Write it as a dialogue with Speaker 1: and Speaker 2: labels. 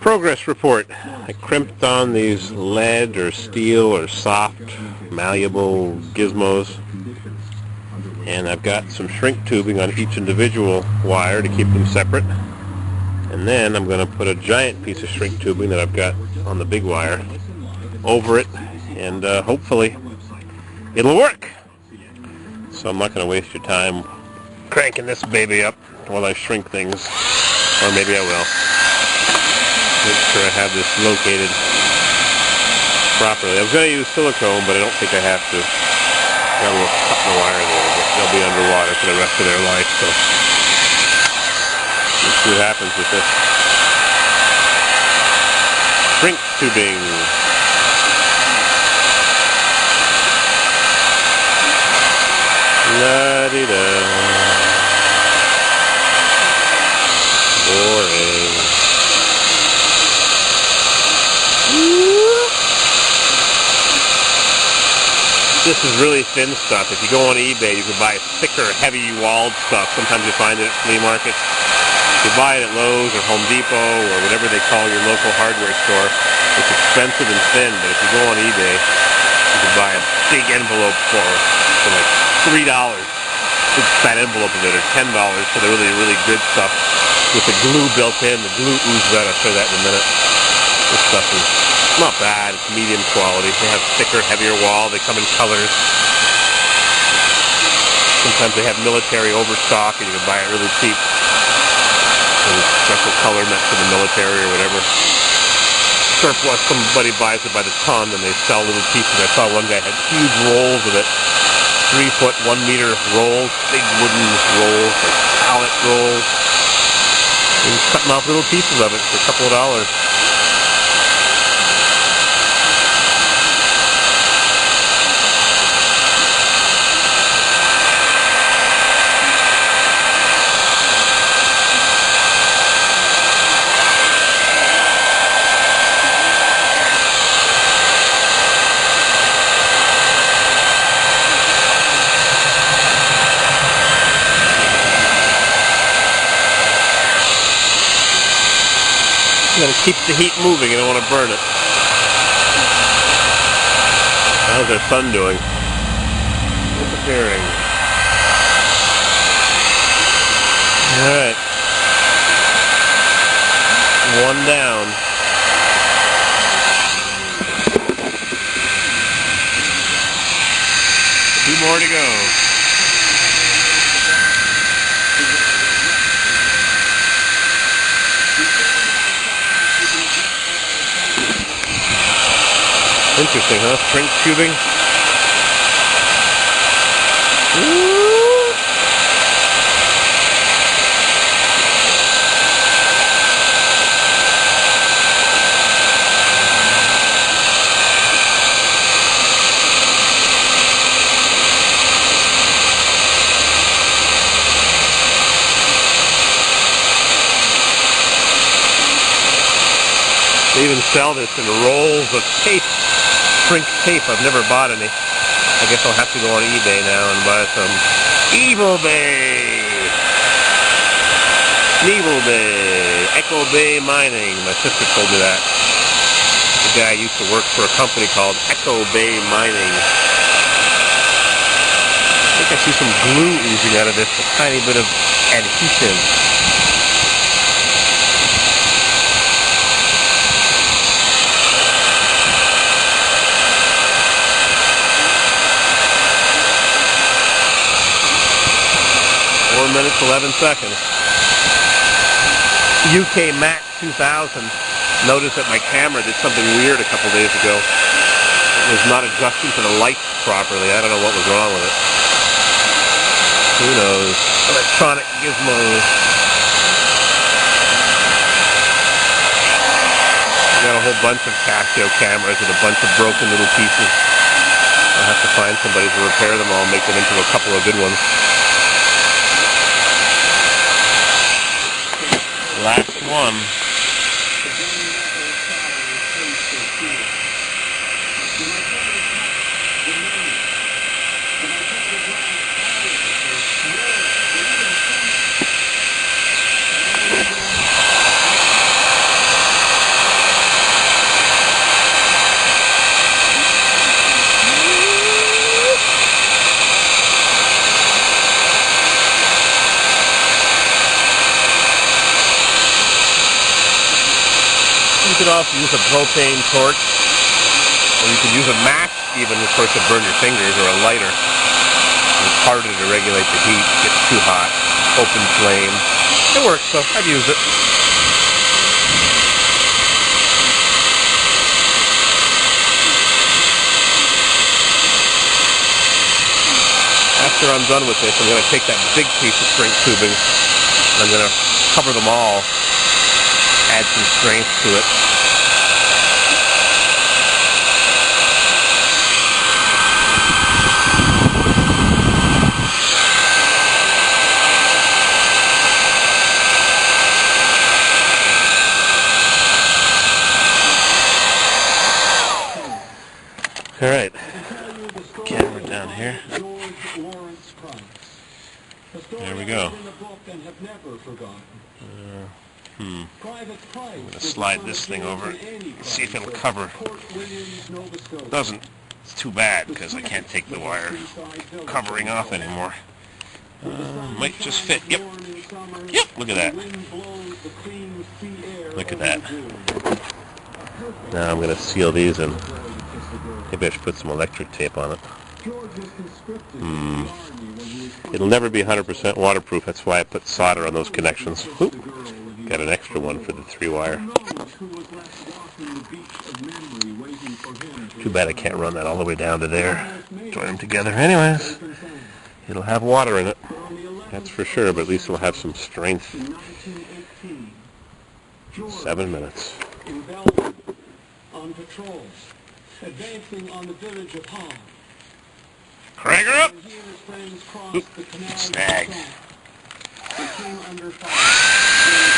Speaker 1: Progress report. I crimped on these lead or steel or soft, malleable gizmos. And I've got some shrink tubing on each individual wire to keep them separate. And then I'm going to put a giant piece of shrink tubing that I've got on the big wire over it, and hopefully it'll work. So I'm not going to waste your time cranking this baby up while I shrink things, or maybe I will. Make sure I have this located properly. I was going to use silicone, but I don't think I have to. Got a little cut in the wire there, but they'll be underwater for the rest of their life, so let's see what happens with this. Shrink tubing. La-di-da. Boring. This is really thin stuff. If you go on eBay, you can buy thicker, heavy walled stuff. Sometimes you find it at flea markets. You buy it at Lowe's or Home Depot or whatever they call your local hardware store. It's expensive and thin, but if you go on eBay, you can buy a big envelope for like $3. Big fat envelope of it, or $10 for the really, really good stuff with the glue built in. The glue oozes out. I'll show you that in a minute. This stuff is not bad. It's medium quality. They have thicker, heavier wall. They come in colors. Sometimes they have military overstock, and you can buy it really cheap. Special color meant for the military or whatever. Surplus, somebody buys it by the ton, and they sell little pieces. I saw one guy had huge rolls of it. 3 foot, 1 meter rolls, big wooden rolls, like pallet rolls. And he's cutting off little pieces of it for a couple of dollars. You gotta keep the heat moving, you don't want to burn it. How's our sun doing? Disappearing. Alright. 1 down. Two more to go. Interesting, huh? Shrink tubing. Woo! They even sell this in rolls of tape. Shrink tape. I've never bought any. I guess I'll have to go on eBay now and buy some. Evil Bay! Evil Bay! Echo Bay Mining. My sister told me that. The guy used to work for a company called Echo Bay Mining. I think I see some glue oozing out of this. A tiny bit of adhesive. Minutes 11 seconds. UK Mac 2000 noticed that my camera did something weird a couple days ago. It was not adjusting to the lights properly. I don't know what was wrong with it. Who knows? Electronic gizmos. I got a whole bunch of Casio cameras with a bunch of broken little pieces. I'll have to find somebody to repair them all and make them into a couple of good ones. Last one. could also use a propane torch, or you could use a match even, of course, to burn your fingers, or a lighter. It's harder to regulate the heat. It gets too hot. Open flame. It works, so I've used it. After I'm done with this, I'm going to take that big piece of shrink tubing and I'm going to cover them all, add some strength to it. All right, camera down here. There we go. I'm going to slide this thing over and see if it'll cover. It doesn't. It's too bad because I can't take the wire covering off anymore. Might just fit. Yep. Yep. Look at that. Look at that. Now I'm going to seal these in. Maybe I should put some electric tape on it. It'll never be 100% waterproof. That's why I put solder on those connections. Oop. Got an extra one for the 3-wire. Too bad I can't run that all the way down to there. Join them together. Anyways, it'll have water in it. That's for sure, but at least it'll have some strength. 7 minutes.
Speaker 2: On patrol, advancing on the village of HANG.
Speaker 1: Crank her up! Oop, snag.
Speaker 2: They came under fire.